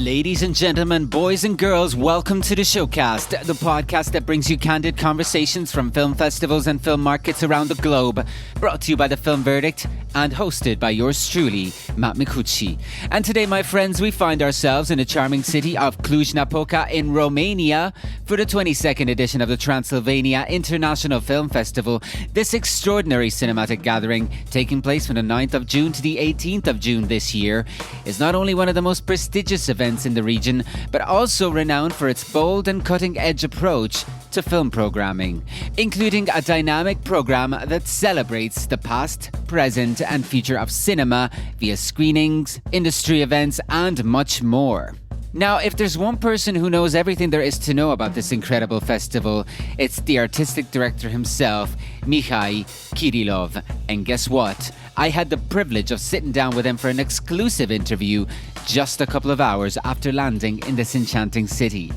Ladies and gentlemen, boys and girls, welcome to the Showcast, the podcast that brings you candid conversations from film festivals and film markets around the globe. Brought to you by The Film Verdict and hosted by yours truly, Matt Micucci. And today, my friends, we find ourselves in the charming city of Cluj-Napoca in Romania for the 22nd edition of the Transilvania International Film Festival. This extraordinary cinematic gathering, taking place from the 9th of June to the 18th of June this year, is not only one of the most prestigious events in the region, but also renowned for its bold and cutting-edge approach to film programming, including a dynamic program that celebrates the past, present and future of cinema via screenings, industry events and much more. Now, if there's one person who knows everything there is to know about this incredible festival, it's the artistic director himself, Mihai Chirilov. And guess what? I had the privilege of sitting down with him for an exclusive interview just a couple of hours after landing in this enchanting city.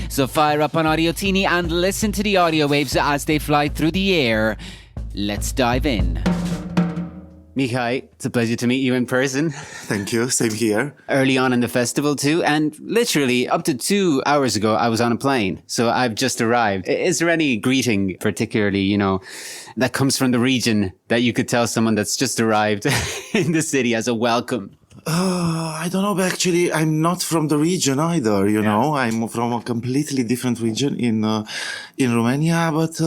So fire up on Audio Teeny and listen to the audio waves as they fly through the air. Let's dive in. Mihai, it's a pleasure to meet you in person. Thank you, same here. Early on in the festival too, and literally up to 2 hours ago I was on a plane, so I've just arrived. Is there any greeting particularly, that comes from the region that you could tell someone that's just arrived in the city as a welcome? I don't know, but actually I'm not from the region either, you know. I'm from a completely different region in Romania, but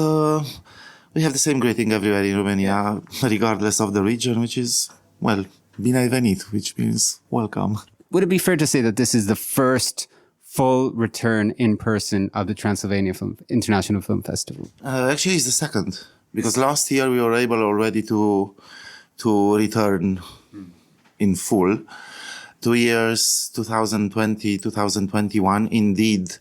we have the same greeting everywhere in Romania, regardless of the region, which is, well, bine venit, which means welcome. Would it be fair to say that this is the first full return in person of the Transilvania International Film Festival? Actually, it's the second, because last year we were able already to return in full. 2 years, 2020, 2021, indeed,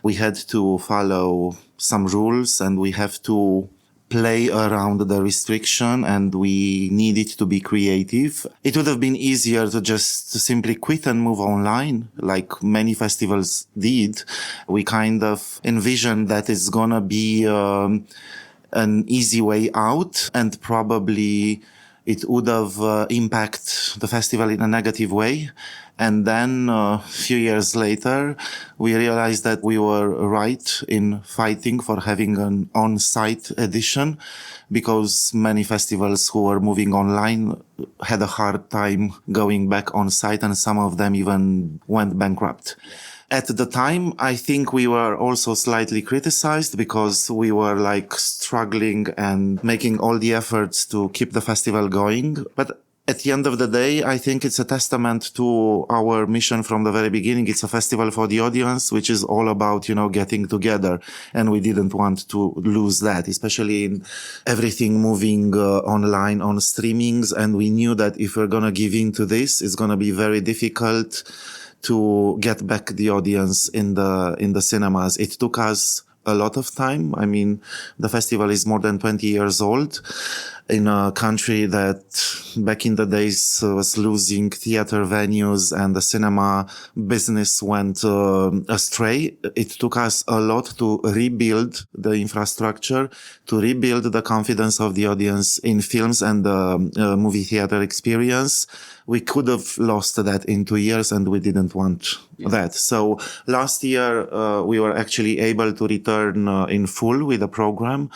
we had to follow some rules and we have to play around the restriction and we needed to be creative. It would have been easier to just simply quit and move online, like many festivals did. We kind of envisioned that it's gonna be an easy way out, and probably it would have impacted the festival in a negative way. And then a few years later, we realized that we were right in fighting for having an on-site edition, because many festivals who were moving online had a hard time going back on-site, and some of them even went bankrupt. At the time, I think we were also slightly criticized because we were struggling and making all the efforts to keep the festival going. But at the end of the day, I think it's a testament to our mission from the very beginning. It's a festival for the audience, which is all about, getting together. And we didn't want to lose that, especially in everything moving online on streamings. And we knew that if we're going to give in to this, it's going to be very difficult to get back the audience in the cinemas. It took us a lot of time. I mean, the festival is more than 20 years old in a country that back in the days was losing theater venues and the cinema business went astray. It took us a lot to rebuild the infrastructure, to rebuild the confidence of the audience in films and the movie theater experience. We could have lost that in 2 years and we didn't want that. So last year, we were actually able to return in full with the program.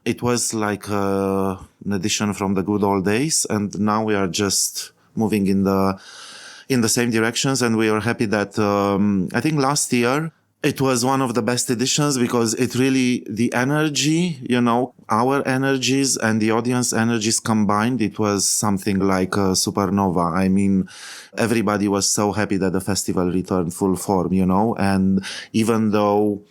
It was like an addition from the good old days. And now we are just moving in the same directions. And we are happy that, I think last year, it was one of the best editions because it really, the energy, our energies and the audience energies combined, it was something like a supernova. I mean, everybody was so happy that the festival returned full form, and even though,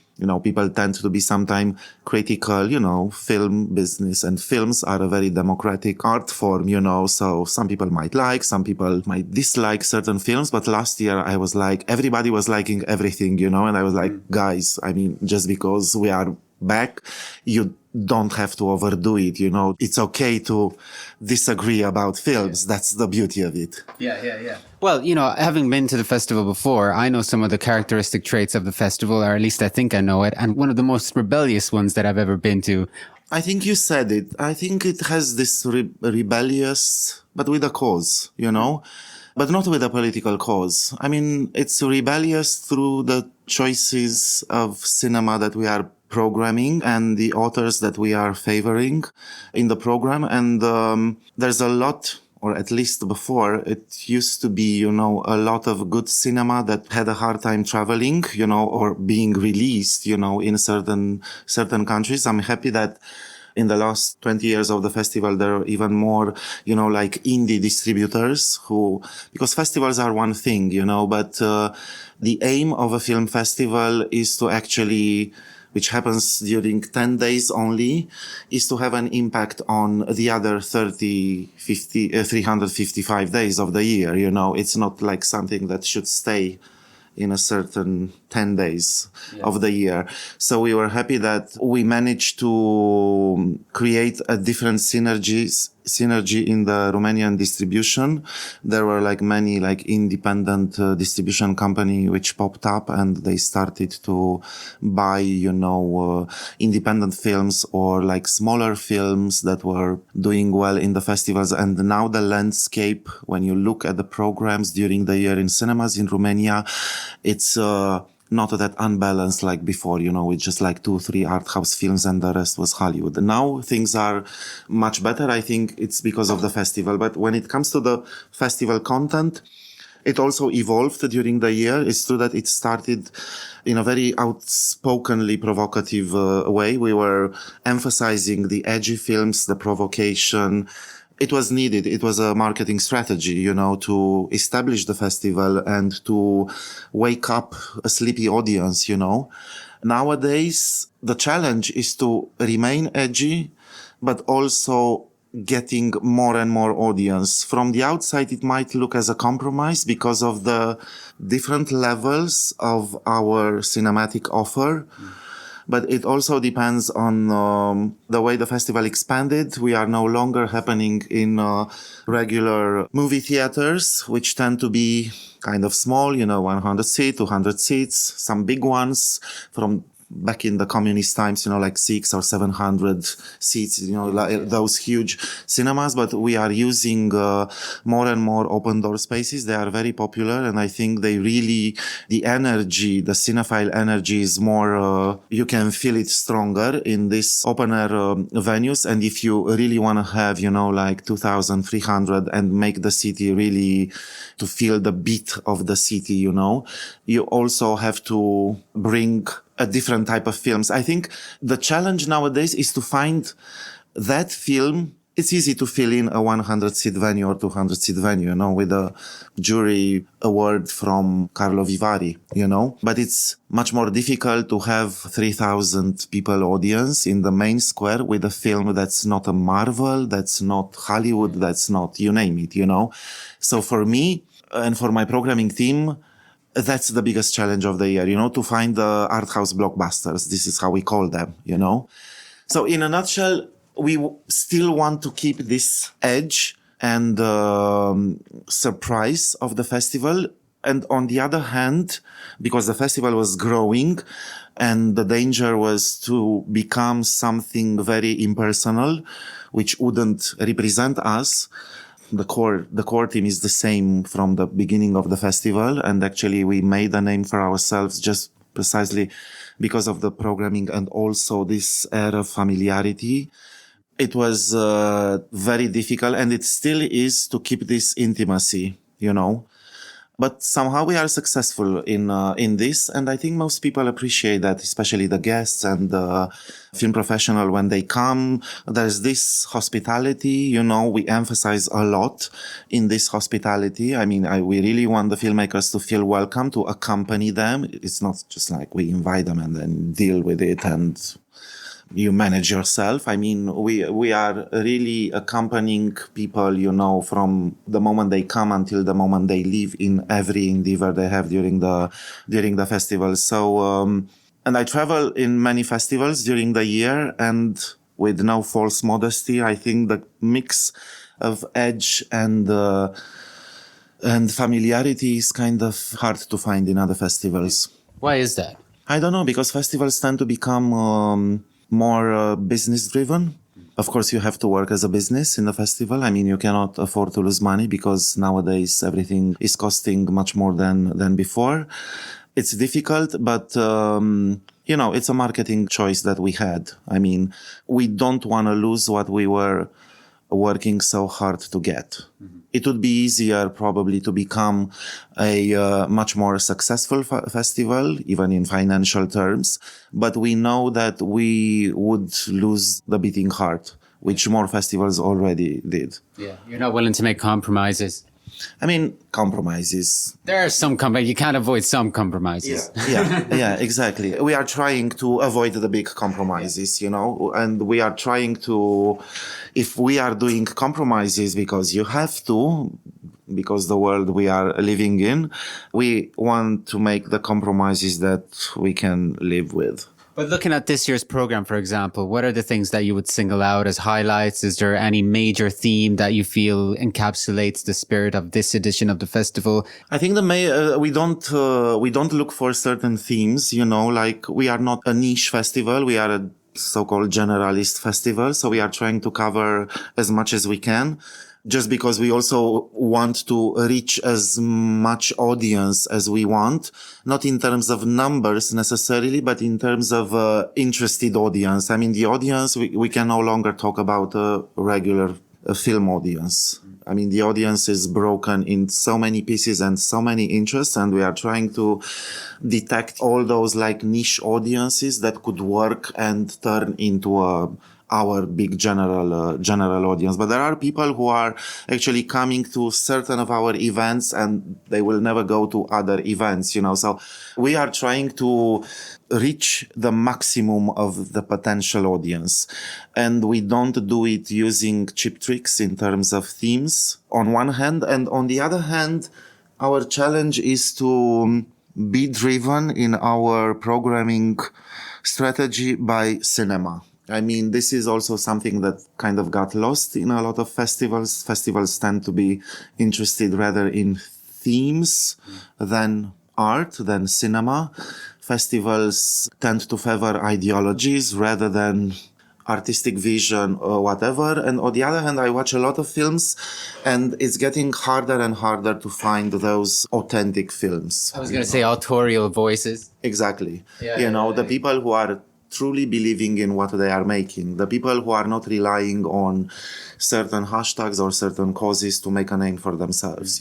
people tend to be sometimes critical, film business and films are a very democratic art form, so some people might like, some people might dislike certain films. But last year I was like, everybody was liking everything, and I was like, guys, I mean, just because we are back, you don't have to overdo it, It's okay to disagree about films. That's the beauty of it. Yeah. Well, having been to the festival before, I know some of the characteristic traits of the festival, or at least I think I know it. And one of the most rebellious ones that I've ever been to. I think you said it. I think it has this rebellious, but with a cause, but not with a political cause. I mean, it's rebellious through the choices of cinema that we are programming and the authors that we are favoring in the program. And there's a lot, or at least before, it used to be, a lot of good cinema that had a hard time traveling, or being released, in certain countries. I'm happy that in the last 20 years of the festival, there are even more, like indie distributors because festivals are one thing, but the aim of a film festival is to actually, which happens during 10 days only, is to have an impact on the other 355 days of the year. It's not like something that should stay in a certain 10 days of the year. So we were happy that we managed to create a different synergy in the Romanian distribution. There were many independent distribution company which popped up, and they started to buy, independent films or smaller films that were doing well in the festivals. And now the landscape, when you look at the programs during the year in cinemas in Romania, it's not that unbalanced like before, with just 2-3 art house films and the rest was Hollywood. Now things are much better. I think it's because of the festival. But when it comes to the festival content, it also evolved during the year. It's true that it started in a very outspokenly provocative way. We were emphasizing the edgy films, the provocation. It was needed. It was a marketing strategy, to establish the festival and to wake up a sleepy audience, Nowadays, the challenge is to remain edgy, but also getting more and more audience. From the outside, it might look as a compromise because of the different levels of our cinematic offer. But it also depends on the way the festival expanded. We are no longer happening in regular movie theaters, which tend to be kind of small, 100 seats, 200 seats, some big ones from back in the communist times, 600 or 700 seats, those huge cinemas. But we are using more and more open door spaces. They are very popular, and I think they really, the cinephile energy is more, you can feel it stronger in these open air venues. And if you really want to have, 2,000, 300 and make the city really to feel the beat of the city, you also have to bring a different type of films. I think the challenge nowadays is to find that film. It's easy to fill in a 100-seat venue or 200-seat venue, with a jury award from Carlo Vivari, But it's much more difficult to have 3,000 people audience in the main square with a film that's not a Marvel, that's not Hollywood, that's not, you name it, So for me and for my programming team, that's the biggest challenge of the year, to find the art house blockbusters. This is how we call them, So in a nutshell, we still want to keep this edge and surprise of the festival. And on the other hand, because the festival was growing and the danger was to become something very impersonal, which wouldn't represent us, the core team is the same from the beginning of the festival. And actually we made a name for ourselves just precisely because of the programming and also this air of familiarity. It was very difficult, and it still is, to keep this intimacy, But somehow we are successful in this, and I think most people appreciate that, especially the guests and the film professional when they come. There's this hospitality, we emphasize a lot in this hospitality. I mean, we really want the filmmakers to feel welcome, to accompany them. It's not just like we invite them and then deal with it and you manage yourself. I mean, we are really accompanying people, from the moment they come until the moment they leave in every endeavor they have during the festival. So, and I travel in many festivals during the year, and with no false modesty, I think the mix of edge and familiarity is kind of hard to find in other festivals. Why is that? I don't know, because festivals tend to become more business driven. Of course, you have to work as a business in the festival. I mean, you cannot afford to lose money because nowadays everything is costing much more than before. It's difficult, but it's a marketing choice that we had. I mean, we don't want to lose what we were working so hard to get. It would be easier probably to become a much more successful festival, even in financial terms. But we know that we would lose the beating heart, which more festivals already did. Yeah, you're not willing to make compromises. I mean, compromises. There are some compromises. You can't avoid some compromises. Yeah, exactly. We are trying to avoid the big compromises, and we are trying to, if we are doing compromises because you have to, because the world we are living in, we want to make the compromises that we can live with. But looking at this year's program, for example, what are the things that you would single out as highlights? Is there any major theme that you feel encapsulates the spirit of this edition of the festival? I think we don't look for certain themes, like we are not a niche festival. We are a so-called generalist festival. So we are trying to cover as much as we can. Just because we also want to reach as much audience as we want, not in terms of numbers necessarily, but in terms of interested audience. I mean, the audience, we can no longer talk about a regular film audience. I mean, the audience is broken in so many pieces and so many interests, and we are trying to detect all those like niche audiences that could work and turn into our big general audience. But there are people who are actually coming to certain of our events and they will never go to other events, So we are trying to reach the maximum of the potential audience. And we don't do it using cheap tricks in terms of themes on one hand. And on the other hand, our challenge is to be driven in our programming strategy by cinema. I mean, this is also something that kind of got lost in a lot of festivals. Festivals tend to be interested rather in themes than art, than cinema. Festivals tend to favor ideologies rather than artistic vision or whatever. And on the other hand, I watch a lot of films and it's getting harder and harder to find those authentic films. I was going to say autorial voices. Exactly. The people who are truly believing in what they are making, the people who are not relying on certain hashtags or certain causes to make a name for themselves,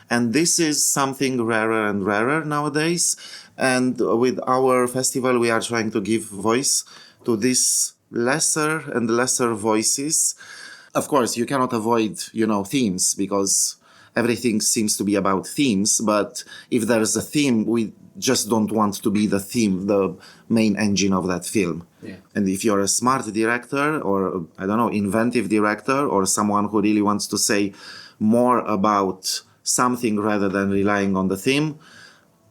And this is something rarer and rarer nowadays. And with our festival, we are trying to give voice to these lesser and lesser voices. Of course, you cannot avoid, themes because everything seems to be about themes. But if there's a theme, we just don't want to be the theme, the main engine of that film. Yeah. And if you're a smart director or, inventive director or someone who really wants to say more about something rather than relying on the theme,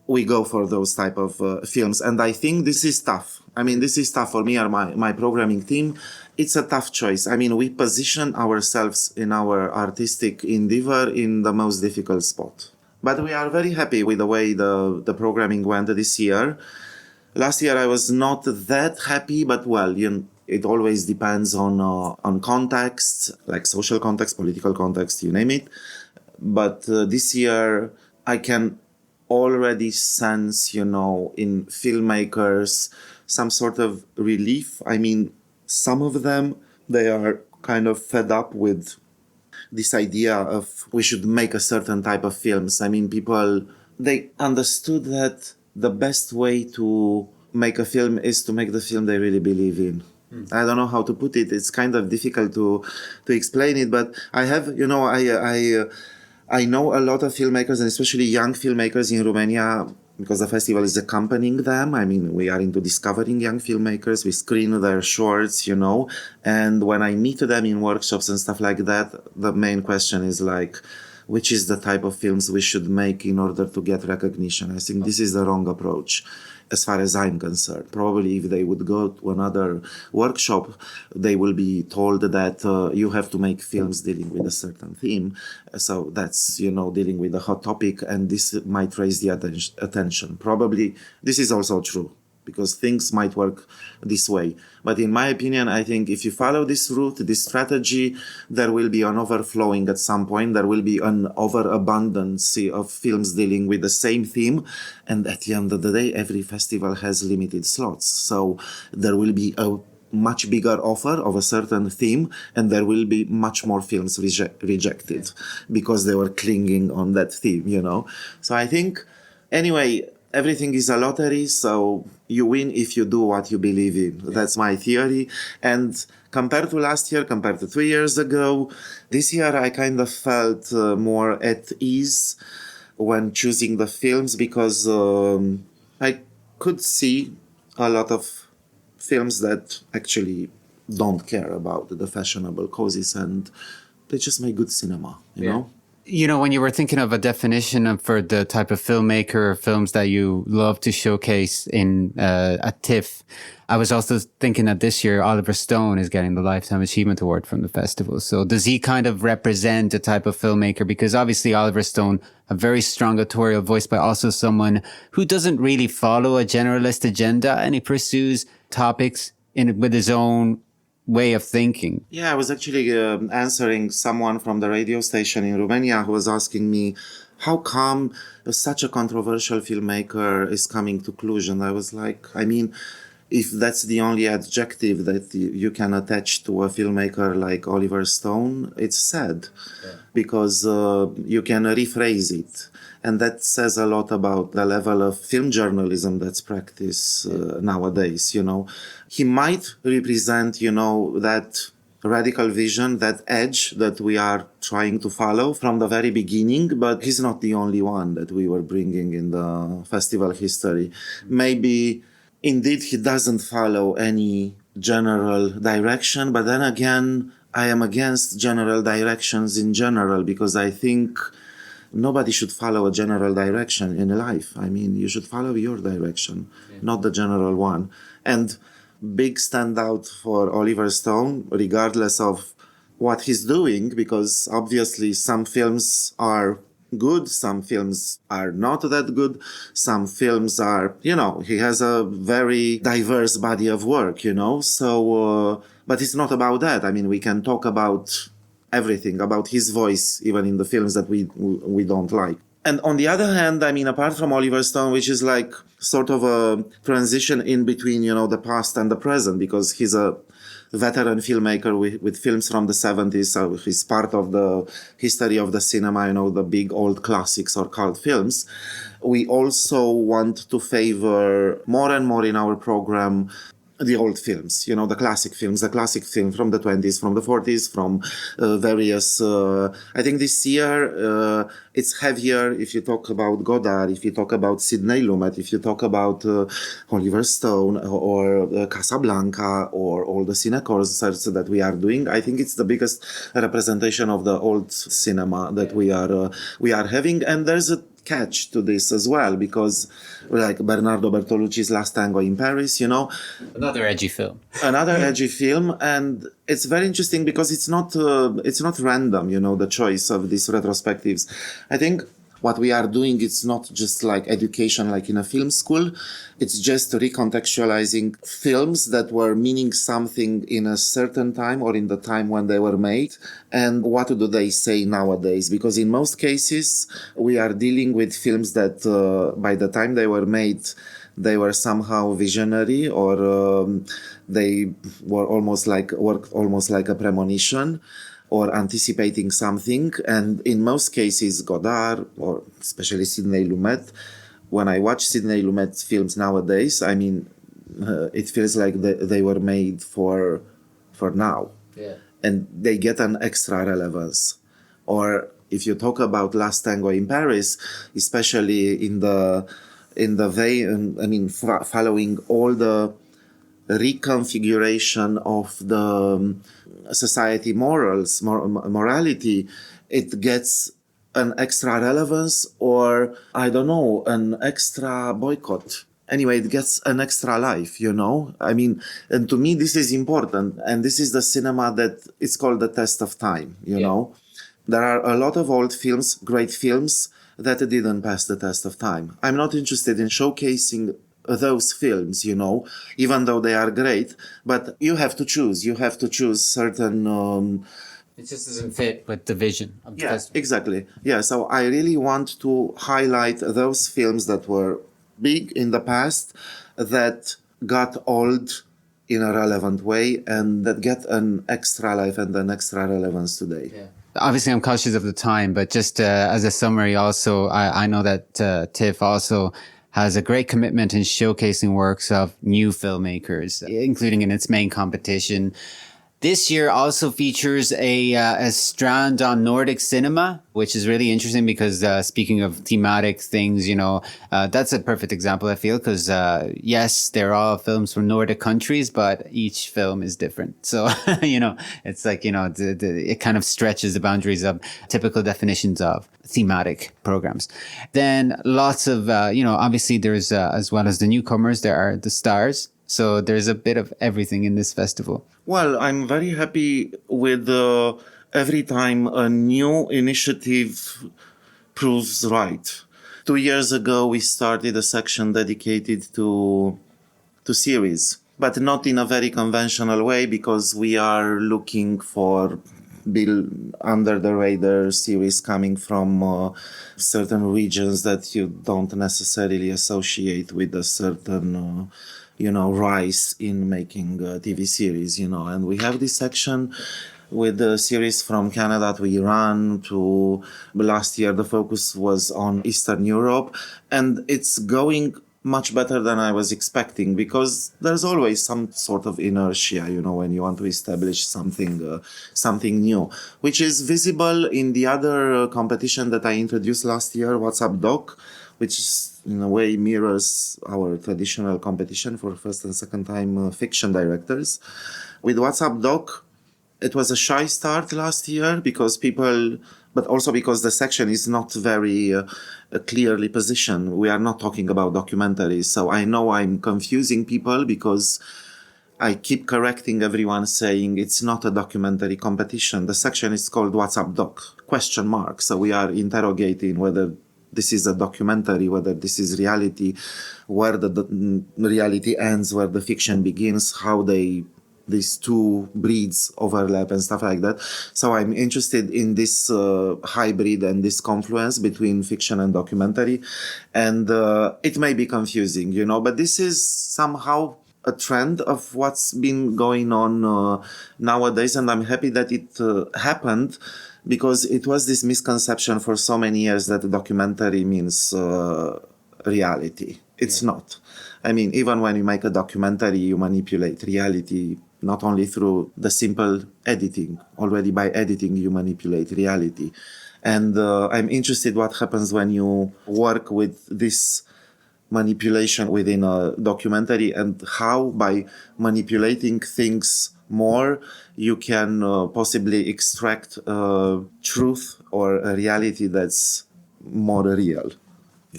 we go for those type of films. And I think this is tough. I mean, this is tough for me or my programming team. It's a tough choice. I mean, we position ourselves in our artistic endeavor in the most difficult spot. But we are very happy with the way the programming went this year. Last year I was not that happy, but it always depends on context, like social context, political context, you name it. But this year I can already sense, in filmmakers some sort of relief. I mean, some of them, they are kind of fed up with this idea of we should make a certain type of films. I mean, people, they understood that the best way to make a film is to make the film they really believe in. I don't know how to put it. It's kind of difficult to explain it, but I have, I know a lot of filmmakers, and especially young filmmakers in Romania, because the festival is accompanying them. I mean, we are into discovering young filmmakers. We screen their shorts, and when I meet them in workshops and stuff like that, the main question is like, which is the type of films we should make in order to get recognition? I think this is the wrong approach. As far as I'm concerned, probably if they would go to another workshop, they will be told that you have to make films dealing with a certain theme. So that's, dealing with a hot topic, and this might raise the attention. Probably this is also true because things might work this way. But in my opinion, I think if you follow this route, this strategy, there will be an overflowing at some point. There will be an overabundance of films dealing with the same theme. And at the end of the day, every festival has limited slots. So there will be a much bigger offer of a certain theme, and there will be much more films rejected because they were clinging on that theme. So I think, anyway, everything is a lottery, so you win if you do what you believe in. That's my theory. And compared to last year, compared to 2 years ago, this year I kind of felt more at ease when choosing the films, because I could see a lot of films that actually don't care about the fashionable causes, and they just make good cinema, you know? When you were thinking of a definition for the type of filmmaker or films that you love to showcase in at TIFF, I was also thinking that this year Oliver Stone is getting the Lifetime Achievement Award from the festival. So does he kind of represent a type of filmmaker? Because obviously Oliver Stone, a very strong authorial voice, but also someone who doesn't really follow a generalist agenda, and he pursues topics with his own way of thinking. Yeah, I was actually answering someone from the radio station in Romania who was asking me, how come such a controversial filmmaker is coming to Cluj? And I was like, I mean, if that's the only adjective that you can attach to a filmmaker like Oliver Stone, it's sad, because you can rephrase it. And that says a lot about the level of film journalism that's practiced nowadays, He might represent, that radical vision, that edge that we are trying to follow from the very beginning, but he's not the only one that we were bringing in the festival history. Maybe, indeed, he doesn't follow any general direction, but then again, I am against general directions in general, because I think nobody should follow a general direction in life. I mean, you should follow your direction, not the general one. And big standout for Oliver Stone, regardless of what he's doing, because obviously some films are good, some films are not that good, some films are, he has a very diverse body of work, so, but it's not about that. I mean, we can talk about everything, about his voice, even in the films that we don't like. And on the other hand, I mean, apart from Oliver Stone, which is like sort of a transition in between, the past and the present, because he's a veteran filmmaker with films from the 70s, so he's part of the history of the cinema, the big old classics or cult films. We also want to favor more and more in our program the old films, the classic film from the 20s, from the 40s, from various... I think this year it's heavier if you talk about Godard, if you talk about Sidney Lumet, if you talk about Oliver Stone or Casablanca or all the cine concerts that we are doing. I think it's the biggest representation of the old cinema that we are having. And there's a catch to this as well, because like Bernardo Bertolucci's Last Tango in Paris, another edgy film, and it's very interesting because it's not random, the choice of these retrospectives. I think what we are doing, it's not just like education like in a film school, it's just recontextualizing films that were meaning something in a certain time or in the time when they were made, and what do they say nowadays, because in most cases we are dealing with films that by the time they were made, they were somehow visionary, or they were almost like a premonition, or anticipating something. And in most cases, Godard, or especially Sidney Lumet, when I watch Sidney Lumet's films nowadays, I mean, it feels like they were made for now. Yeah. And they get an extra relevance. Or if you talk about Last Tango in Paris, especially in the vein, I mean, following all the reconfiguration of the society morality, it gets an extra relevance, or I don't know, an extra boycott. Anyway, it gets an extra life, I mean, and to me this is important, and this is the cinema that it's called the test of time, you know. There are a lot of old films, great films, that didn't pass the test of time. I'm not interested in showcasing those films, even though they are great, but you have to choose. You have to choose certain. It just doesn't fit with the vision of the festival. Exactly. Yeah, so I really want to highlight those films that were big in the past, that got old in a relevant way, and that get an extra life and an extra relevance today. Yeah. Obviously, I'm cautious of the time, but just as a summary, also, I know that TIFF also has a great commitment in showcasing works of new filmmakers, including in its main competition. This year also features a strand on Nordic cinema, which is really interesting because speaking of thematic things, that's a perfect example, I feel, because yes, they're all films from Nordic countries, but each film is different. So, it's like, it kind of stretches the boundaries of typical definitions of thematic programs. Then lots of, obviously there's, as well as the newcomers, there are the stars. So there's a bit of everything in this festival. Well, I'm very happy with every time a new initiative proves right. 2 years ago, we started a section dedicated to series, but not in a very conventional way, because we are looking for under the radar series coming from certain regions that you don't necessarily associate with a certain rise in making TV series, and we have this section with the series from Canada to Iran to last year. The focus was on Eastern Europe, and it's going much better than I was expecting, because there's always some sort of inertia, when you want to establish something new, which is visible in the other competition that I introduced last year, What's Up Doc, which in a way mirrors our traditional competition for first and second time fiction directors. With What's Up Doc, it was a shy start last year but also because the section is not very clearly positioned. We are not talking about documentaries. So I know I'm confusing people, because I keep correcting everyone saying it's not a documentary competition. The section is called What's Up Doc? ? So we are interrogating whether this is a documentary, whether this is reality, where the reality ends, where the fiction begins, how these two breeds overlap and stuff like that. So I'm interested in this hybrid and this confluence between fiction and documentary. And it may be confusing, but this is somehow a trend of what's been going on nowadays. And I'm happy that it happened, because it was this misconception for so many years that a documentary means reality. It's not. I mean, even when you make a documentary, you manipulate reality, not only through the simple editing. Already by editing, you manipulate reality. And I'm interested what happens when you work with this manipulation within a documentary, and how by manipulating things more, you can possibly extract truth or a reality that's more real.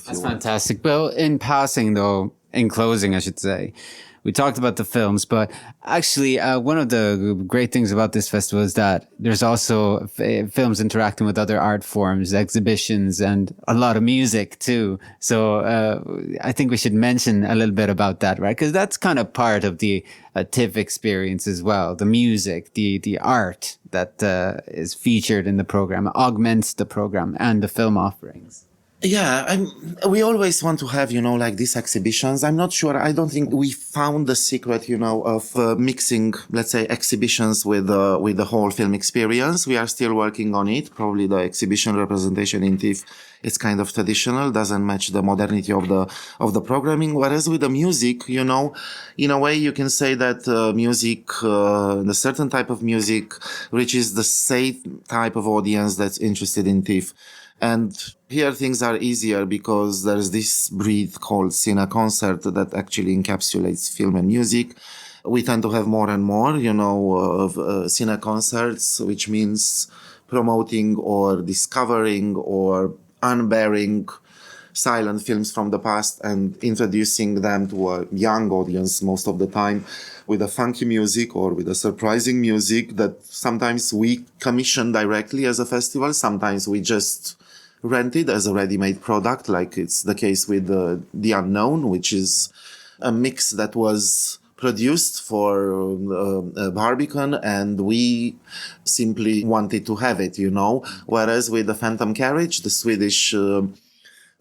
That's fantastic. Well, in passing, though, in closing, I should say, we talked about the films, but actually, one of the great things about this festival is that there's also films interacting with other art forms, exhibitions, and a lot of music too. So I think we should mention a little bit about that, right? Because that's kind of part of the TIFF experience as well. The music, the art that is featured in the program augments the program and the film offerings. Yeah, we always want to have, like these exhibitions. I'm not sure. I don't think we found the secret, of mixing, let's say, exhibitions with the whole film experience. We are still working on it. Probably the exhibition representation in TIFF is kind of traditional, doesn't match the modernity of the programming. Whereas with the music, in a way, you can say that music, the certain type of music, reaches the same type of audience that's interested in TIFF. And here things are easier, because there's this breed called Cine Concert that actually encapsulates film and music. We tend to have more and more, of Cine Concerts, which means promoting or discovering or unbearing silent films from the past and introducing them to a young audience most of the time, with a funky music or with a surprising music that sometimes we commission directly as a festival. Sometimes we just rent it as a ready-made product, like it's the case with The Unknown, which is a mix that was produced for Barbican, and we simply wanted to have it, Whereas with the Phantom Carriage, the Swedish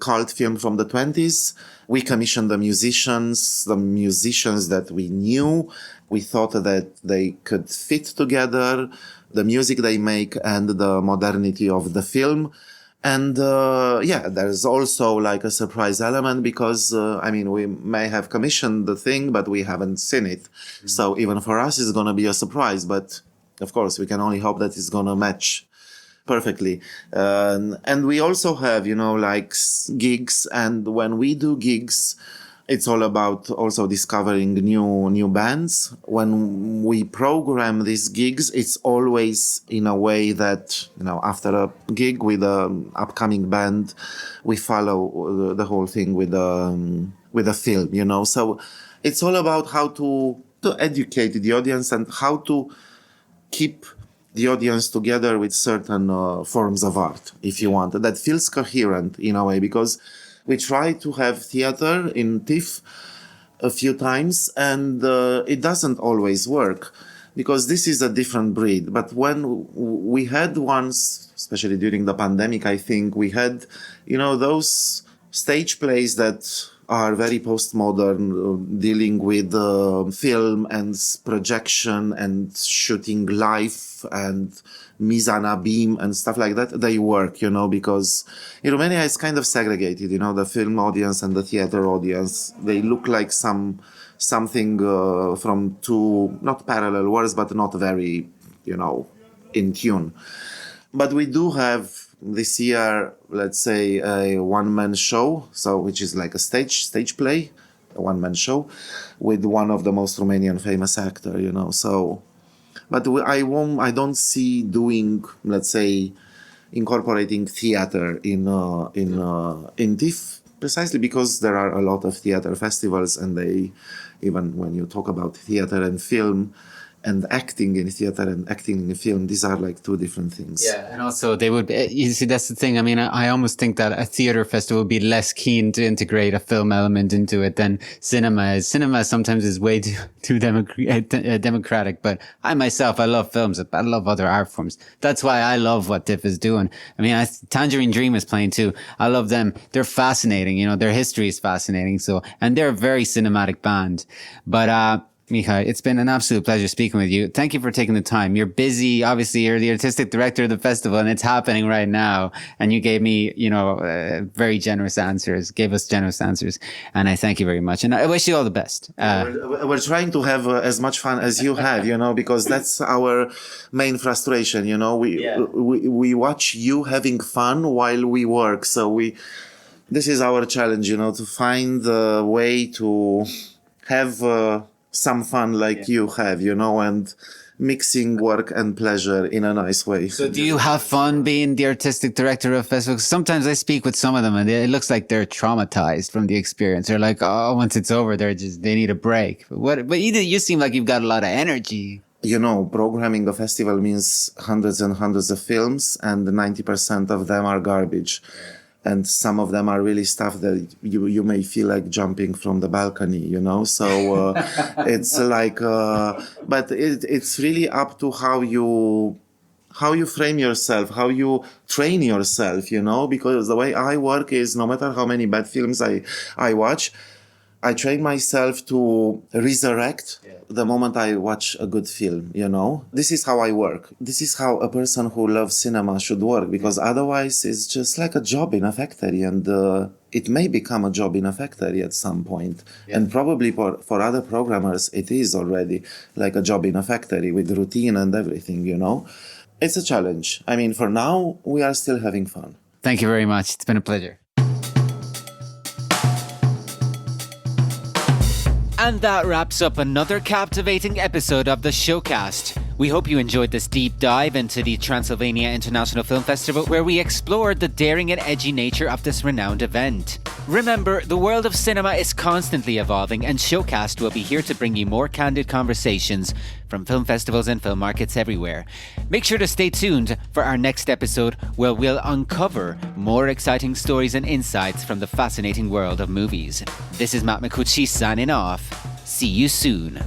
cult film from the 20s, we commissioned the musicians that we knew. We thought that they could fit together, the music they make and the modernity of the film. And there's also like a surprise element because, we may have commissioned the thing, but we haven't seen it. Mm-hmm. So even for us, it's going to be a surprise. But of course, we can only hope that it's going to match perfectly. And we also have, gigs. And when we do gigs, it's all about also discovering new bands. When we program these gigs, it's always in a way that, after a gig with an upcoming band, we follow the whole thing with a film, So it's all about how to educate the audience and how to keep the audience together with certain forms of art, if you want, that feels coherent in a way, because we try to have theater in TIFF a few times, and it doesn't always work because this is a different breed. But when we had once, especially during the pandemic, I think we had, those stage plays that are very postmodern, dealing with film and projection and shooting live and mise en abîme and stuff like that. They work, because in Romania it's kind of segregated, the film audience and the theater audience. They look like something from two, not parallel worlds, but not very, in tune. But we do have this year, let's say, a one-man show, which is like a stage play, a one-man show, with one of the most Romanian famous actor, So, but I don't see doing, let's say, incorporating theater in TIFF, precisely because there are a lot of theater festivals, and even when you talk about theater and film, and acting in theater and acting in film, these are like two different things. Yeah, and also they would be, you see, that's the thing. I almost think that a theater festival would be less keen to integrate a film element into it than cinema is. Cinema sometimes is way too democratic, but I myself, I love films. I love other art forms. That's why I love what TIFF is doing. Tangerine Dream is playing too. I love them. They're fascinating. Their history is fascinating. So, and they're a very cinematic band. But, Mihai, it's been an absolute pleasure speaking with you. Thank you for taking the time. You're busy. Obviously, you're the artistic director of the festival, and it's happening right now. And you gave me, very generous answers, gave us generous answers. And I thank you very much. And I wish you all the best. We're trying to have as much fun as you have, because that's our main frustration. We watch you having fun while we work. So this is our challenge, to find a way to have some fun like you have, and mixing work and pleasure in a nice way. So do you have fun being the artistic director of festivals? Sometimes I speak with some of them and it looks like they're traumatized from the experience. They're like, oh, once it's over, they need a break. But you seem like you've got a lot of energy. Programming a festival means hundreds and hundreds of films, and 90% of them are garbage. And some of them are really stuff that you may feel like jumping from the balcony, So it's like, but it's really up to how you frame yourself, how you train yourself, Because the way I work is, no matter how many bad films I watch, I train myself to resurrect the moment I watch a good film, This is how I work. This is how a person who loves cinema should work, because otherwise it's just like a job in a factory, and it may become a job in a factory at some point. Yeah. And probably for other programmers, it is already like a job in a factory with routine and everything, It's a challenge. For now, we are still having fun. Thank you very much. It's been a pleasure. And that wraps up another captivating episode of the Showcast. We hope you enjoyed this deep dive into the Transilvania International Film Festival, where we explored the daring and edgy nature of this renowned event. Remember, the world of cinema is constantly evolving, and Showcast will be here to bring you more candid conversations from film festivals and film markets everywhere. Make sure to stay tuned for our next episode, where we'll uncover more exciting stories and insights from the fascinating world of movies. This is Matt Micucci signing off. See you soon.